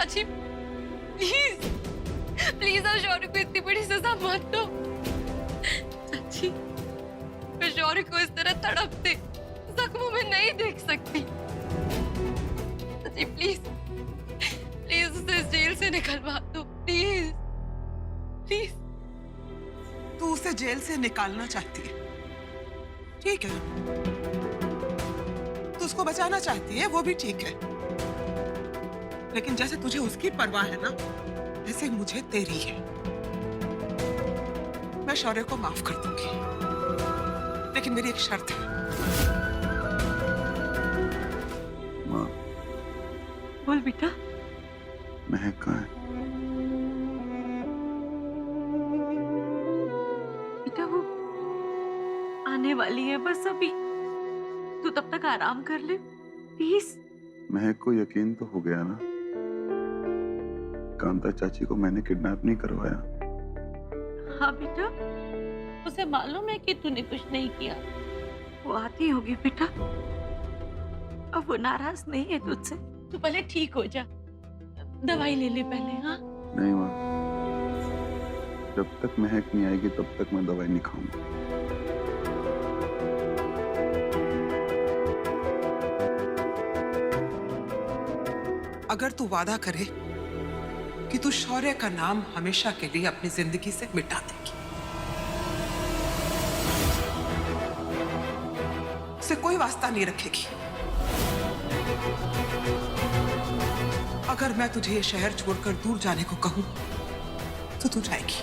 चाची please please आप शौर्य को इतनी बड़ी सजा मत दो। चाची मैं शौर्य को इस तरह तड़पते जख्मों में नहीं देख सकती। चाची प्लीज प्लीज उसे इस जेल से निकलवा दो प्लीज प्लीज। तू उसे जेल से निकालना चाहती है, ठीक है। तू उसको बचाना चाहती है, वो भी ठीक है। लेकिन जैसे तुझे उसकी परवाह है ना, वैसे मुझे तेरी है। मैं शौर्य को माफ कर दूंगी, लेकिन मेरी एक शर्त है। माँ, बोल बेटा। महक कहाँ है? बेटा वो आने वाली है बस अभी, तू तब तक आराम कर ले प्लीज। महक को यकीन तो हो गया ना, कांता चाची को मैंने किडनैप नहीं करवाया। हाँ बेटा, उसे मालूम है कि तूने कुछ नहीं किया। वो आती होगी बेटा, अब वो नाराज नहीं है तुझसे। तू पहले ठीक हो जा, दवाई ले ले पहले। हाँ नहीं माँ, जब तक महक नहीं आएगी तब तक मैं दवाई नहीं खाऊंगा। अगर तू वादा करे कि तू शौर्य का नाम हमेशा के लिए अपनी जिंदगी से मिटा देगी, उसे कोई वास्ता नहीं रखेगी। अगर मैं तुझे ये शहर छोड़कर दूर जाने को कहूं तो तू जाएगी।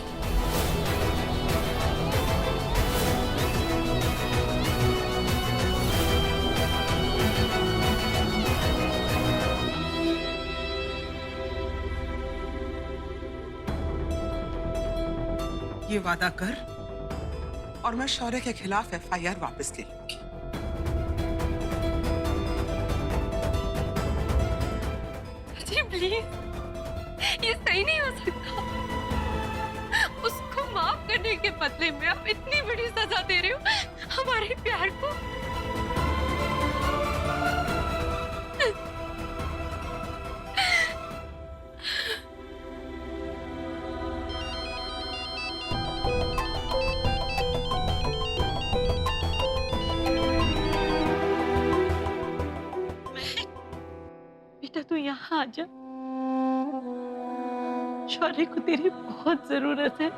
ये वादा कर और मैं शौर्य के खिलाफ एफआईआर वापस ले लूंगी। जी प्लीज, ये सही नहीं हो सकता। उसको माफ करने के बदले में आप इतनी बड़ी सजा दे रहे हो हमारे प्यार को। बेटा तू यहाँ आ जा, शौर्य को तेरी बहुत जरूरत है।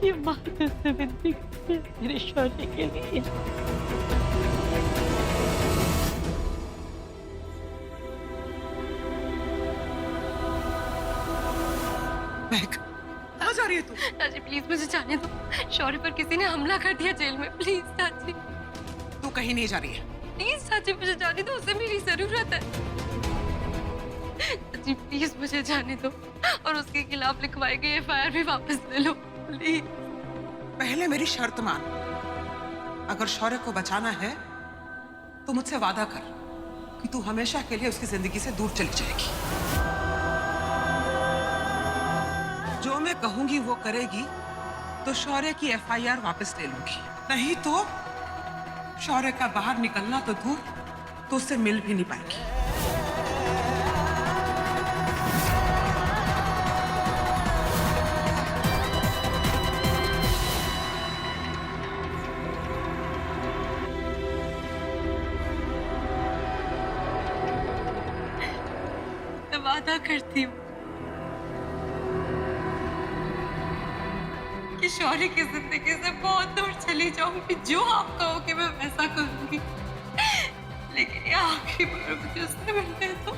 ये माँ तुझसे विनती करती है मेरे शौर्य के लिए। महक, कहाँ जा रही है तू? चाची प्लीज मुझे जाने दो। शौर्य पर किसी ने हमला कर दिया जेल में। प्लीज चाची। तू कहीं नहीं जा रही है। प्लीज चाची मुझे जाने दो, उसे मेरी जरूरत है। चाची प्लीज मुझे जाने दो और उसके खिलाफ लिखवाई गई एफआईआर भी वापस ले लो प्लीज। पहले मेरी शर्त मान। अगर शौर्य को बचाना है तो मुझसे वादा कर कि तू हमेशा के लिए उसकी जिंदगी से दूर चली जाएगी। जो मैं कहूंगी वो करेगी तो शौर्य की एफआईआर वापस ले लूंगी, नहीं तो शौर्य का बाहर निकलना तो दूर, तो उससे मिल भी नहीं पाएगी। वादा करती हूँ कि शौर्य की जिंदगी से बहुत दूर चली जाऊंगी। जो आप कहोगे मैं वैसा करूंगी, लेकिन ये आखिरी बार मुझे उससे मिलने दो।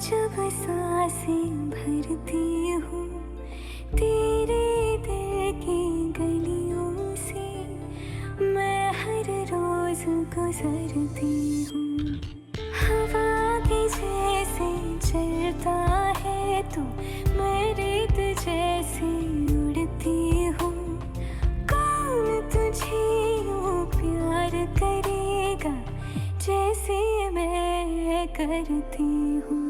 जब सांसें भरती हूँ तेरे दिल की गलियों से, मैं हर रोज गुजरती हूँ। हवा के जैसे चलता है तू, मैं रेत जैसे उड़ती हूँ। कौन तुझे यूं प्यार करेगा जैसे मैं करती हूँ।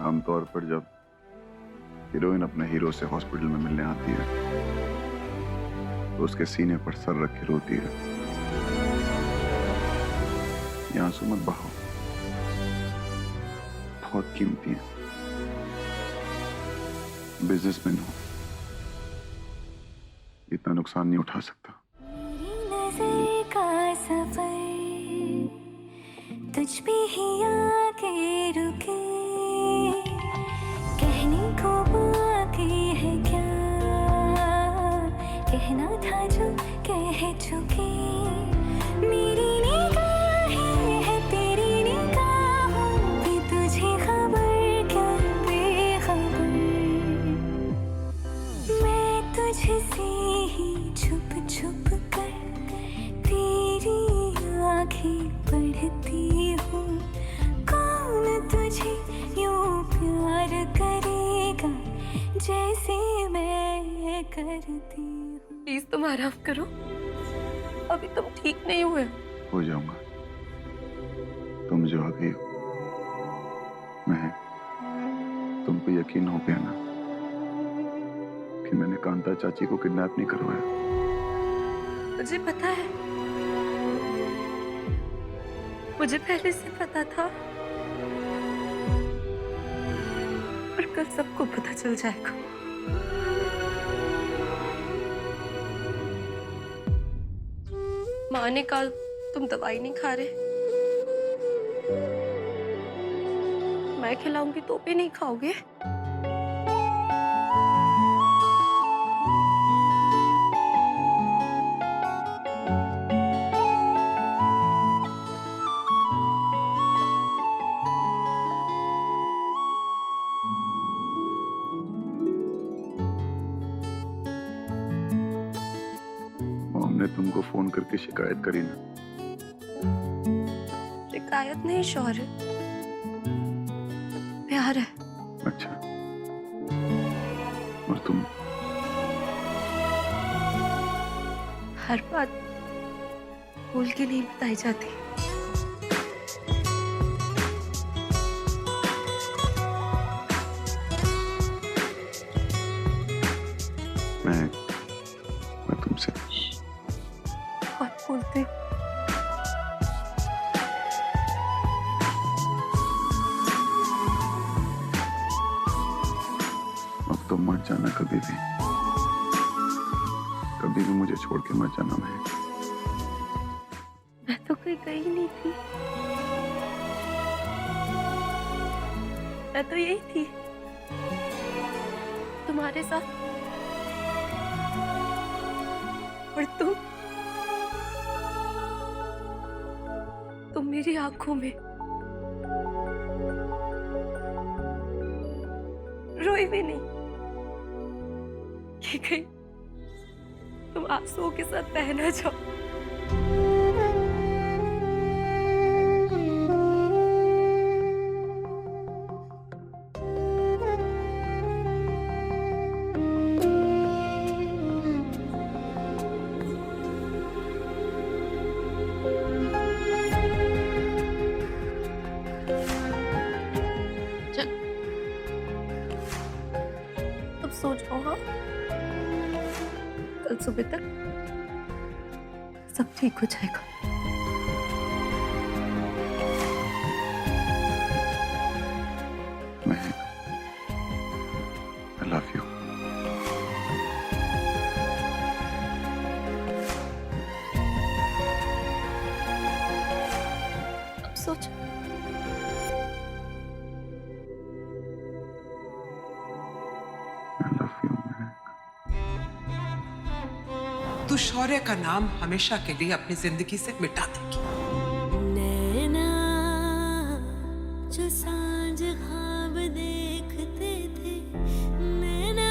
आमतौर पर जब हीरोइन अपने हीरो से हॉस्पिटल में मिलने आती है तो उसके सीने पर सर रख के रोती है। ये आंसू मत बहाओ, बहुत कीमती है। बिजनेसमैन हो, इतना नुकसान नहीं उठा सकता। नज़र का सफर तुझ पे ही आके रुके, कहने को बाकी है क्या, कहना था जो कह चुके। मेरी निगाहें है तेरी निगाहों की, तुझे खबर क्या बेखबर। मैं तुझसे ही छुप छुप कर तेरी आंखें पढ़ती हूँ। कौन तुझे यूं प्यार करेगा जैसे मैं करती हूँ। प्लीज तुम आराम करो, अभी तुम ठीक नहीं हुए। हो जाऊंगा, तुम जो आ गई हो। मैं तुमको यकीन हो गया ना कि मैंने कांता चाची को किडनैप नहीं करवाया। मुझे पता है, मुझे पहले से पता था, पर कल सबको पता चल जाएगा। माँ ने कहा तुम दवाई नहीं खा रहे, मैं खिलाऊंगी तो भी नहीं खाओगे। हमने तुमको फोन करके शिकायत करी ना। शिकायत नहीं शौर्य, प्यार है। अच्छा, और तुम? हर बात भूल के नहीं बताई जाती। मैं तुमसे बहुत बोलते। अब तो मत जाना कभी भी मुझे छोड़ के मत जाना। मैं तो कहीं गई नहीं थी, मैं तो यही थी तुम्हारे साथ। और तुम मेरी आंखों में रोई भी नहीं कि कहीं तुम आंसुओं के साथ बह ना जाओ। अब सो जाओ। हाँ, कल सुबह तक सब ठीक हो जाएगा। तू शौर्य का नाम हमेशा के लिए अपनी जिंदगी से मिटा देगी। नैना जो सांझ ख्वाब देखते थे, नैना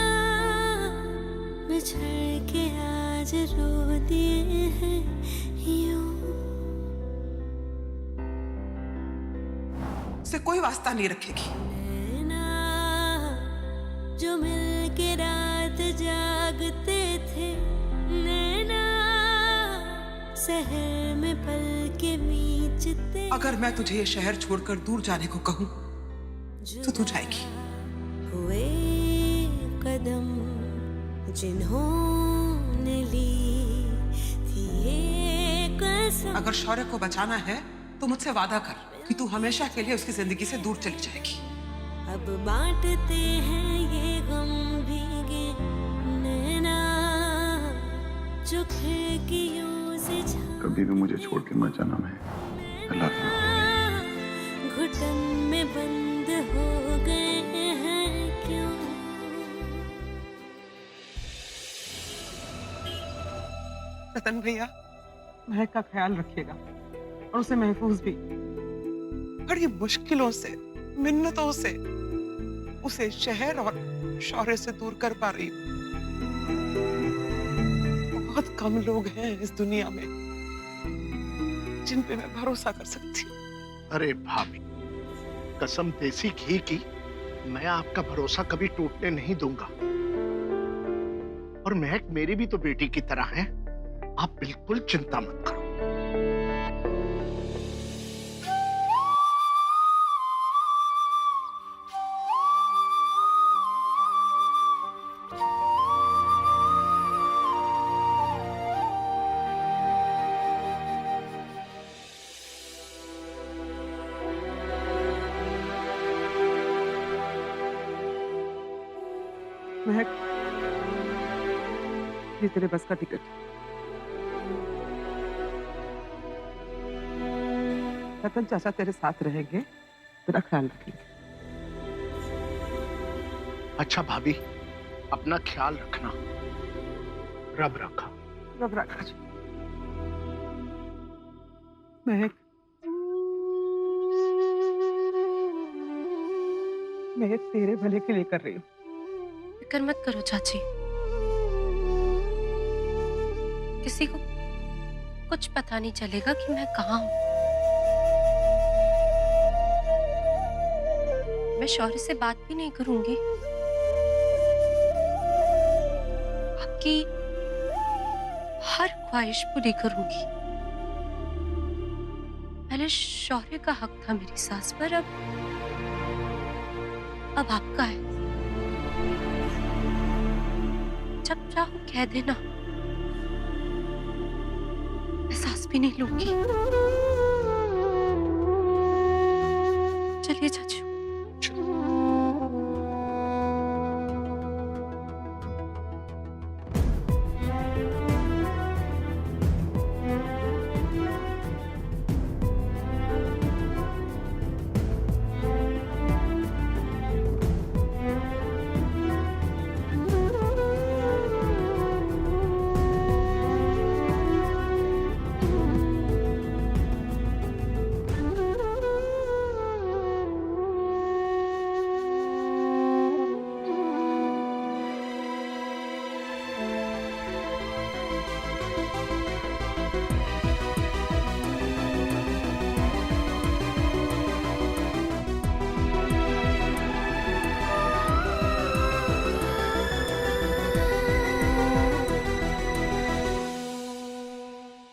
बिछड़ के आज रो दिए हैं यूं। से कोई वास्ता नहीं रखेगी। नैना जो मिल के रात जागते थे, नैना शहर में पल के बीचते। अगर मैं तुझे ये शहर छोड़कर दूर जाने को कहूं तो तू जाएगी। हुए कदम जिन्होंने ली थी ये कसम। अगर शौर्य को बचाना है तो मुझसे वादा कर कि तू हमेशा के लिए उसकी जिंदगी से दूर चली जाएगी। अब बांटते हैं ये गम भीगे नैना जो खिड़कियों से कभी भी मुझे छोड़ के मत जाना। मैं I love you। घुटन में बंद हो गए हैं क्यों? रतन भैया महक का ख्याल रखिएगा और उसे महफूज भी। बड़ी मुश्किलों से, मिन्नतों से उसे शहर और शौर्य से दूर कर पा रही हूँ। बहुत कम लोग हैं इस दुनिया में जिन पे मैं भरोसा कर सकती हूँ। अरे भाभी, कसम देसी घी की, मैं आपका भरोसा कभी टूटने नहीं दूंगा। और महक मेरी भी तो बेटी की तरह है, आप बिल्कुल चिंता मत करो। महक, ये तेरे बस का टिकट। रतन चाचा तेरे साथ रहेंगे, तेरा ख्याल रखेंगे। अच्छा भाभी, अपना ख्याल रखना। रब रखा। रब रखा। महक, मैं तेरे भले के लिए कर रही हूँ। फिक्र मत करो चाची, किसी को कुछ पता नहीं चलेगा कि मैं कहाँ हूँ। मैं शौर्य से बात भी नहीं करूंगी। आपकी हर ख्वाहिश पूरी करूंगी। पहले शौर्य का हक था मेरी सास पर, अब आपका है। जब चाहो कह देना, मैं सांस भी नहीं लूंगी। चलिए चाचू।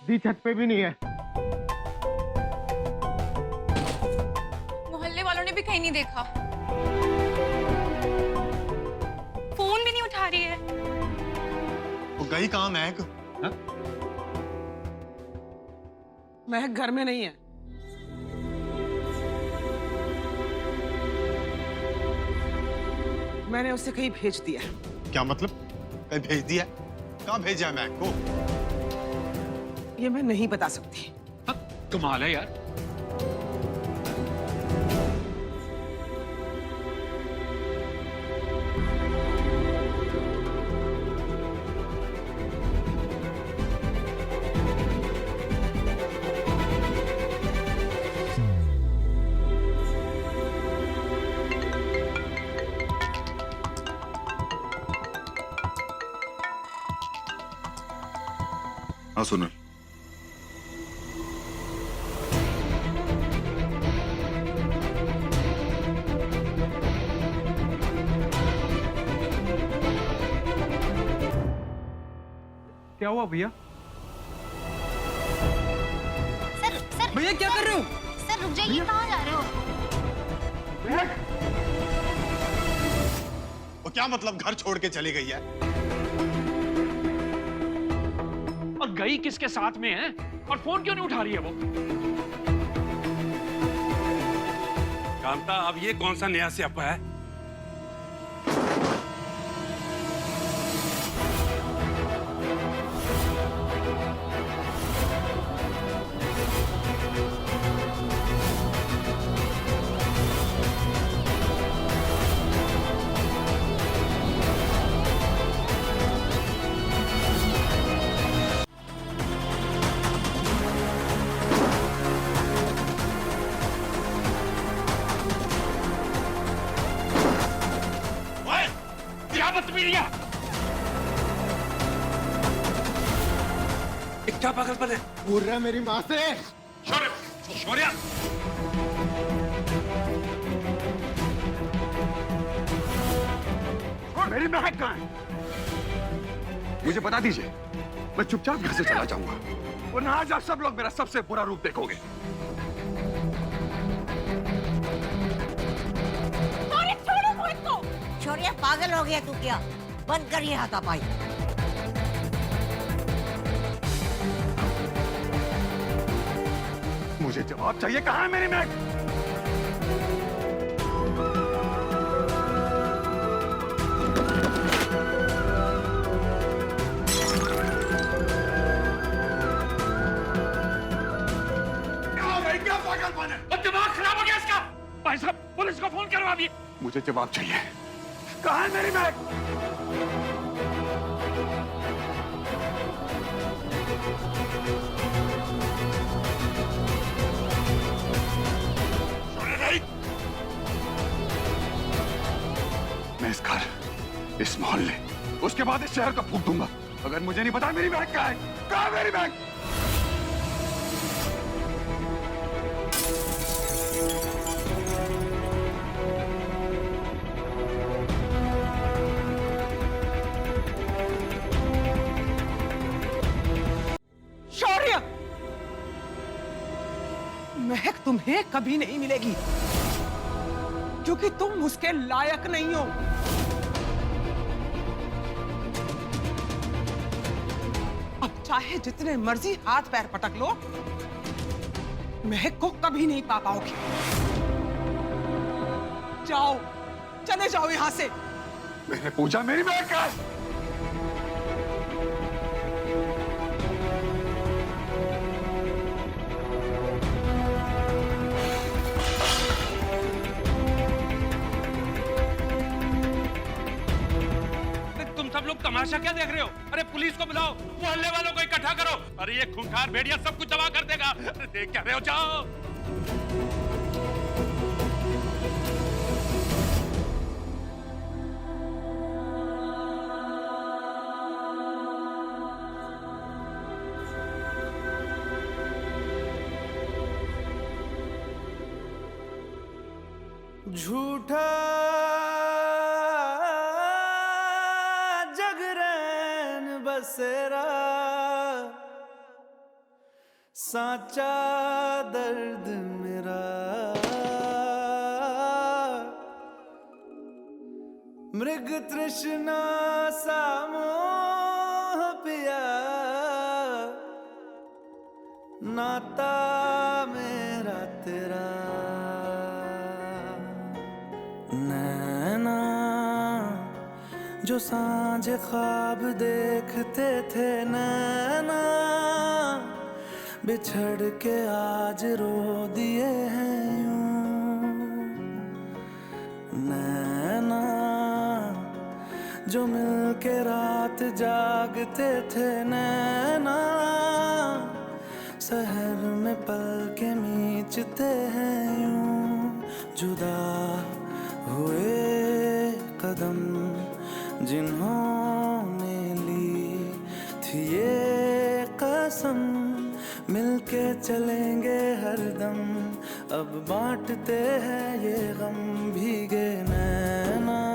दी छत पे भी नहीं है। मोहल्ले वालों ने भी कहीं नहीं देखा। फोन भी नहीं उठा रही है। वो गई कहाँ महक? महक घर में नहीं है। मैंने उसे कहीं भेज दिया। क्या मतलब? कहीं भेज दिया? कहाँ भेजा है महक को? ये मैं नहीं बता सकती। कमाल है यार। हाँ सुनल। क्या हुआ भैया? सर सर भैया क्या कर रहे हो? सर रुक जाइए, कहाँ जा रहे हो? वो क्या मतलब घर छोड़ के चली गई है? और गई किसके साथ में है? और फोन क्यों नहीं उठा रही है वो? कांता, अब ये कौन सा नया स्यापा है? ओए, क्या बदतमीजी है? ये क्या पागलपन है? बोल रहा है मेरी माँ से। शौर्य, शौर्य! मेरी महक कहाँ है? मुझे बता दीजिए, मैं चुपचाप घर से चला जाऊंगा, वरना आज आप सब लोग मेरा सबसे बुरा रूप देखोगे। शौर्य पागल हो गया तू क्या? बंद कर ये हाथापाई। मुझे जवाब चाहिए, कहाँ है मेरी महक? क्या पागलपन है? और दिमाग खराब हो गया इसका। भाई साहब, पुलिस को फोन करो अभी। मुझे जवाब चाहिए, कहाँ है मेरी महक? मैं इस घर, इस मोहल्ले, उसके बाद इस शहर को फूंक दूंगा अगर मुझे नहीं पता मेरी महक कहाँ है। कहाँ है मेरी महक? शौर्य, महक तुम्हें कभी नहीं मिलेगी, क्योंकि तुम उसके लायक नहीं हो। अब चाहे जितने मर्जी हाथ पैर पटक लो, महक को कभी नहीं पा पाओगे। जाओ, चले जाओ यहां से। मैंने पूछा मेरी महक कहाँ है? तुम सब लोग तमाशा क्या देख रहे हो? अरे पुलिस को बुलाओ, मोहल्ले वालों को इकट्ठा करो। अरे ये खूंखार भेड़िया सब कुछ तबाह कर देगा। अरे देख क्या रहे हो? जाओ। झूठा जगरैन बसेरा, साचा दर्द मेरा। मृग तृष्णा सा मोह पिया, नाता मेरा तेरा। नैना जो सांझ ख्वाब देखते थे, नैना बिछड़ के आज रो दिए हैं यूं। नैना जो मिल के रात जागते थे, नैना शहर में पल के मीचते हैं यूं। जुदा हुए कदम जिन्होंने ली थी ये कसम, कसम, मिलके चलेंगे हरदम, अब बांटते हैं ये गम, भीगे नैना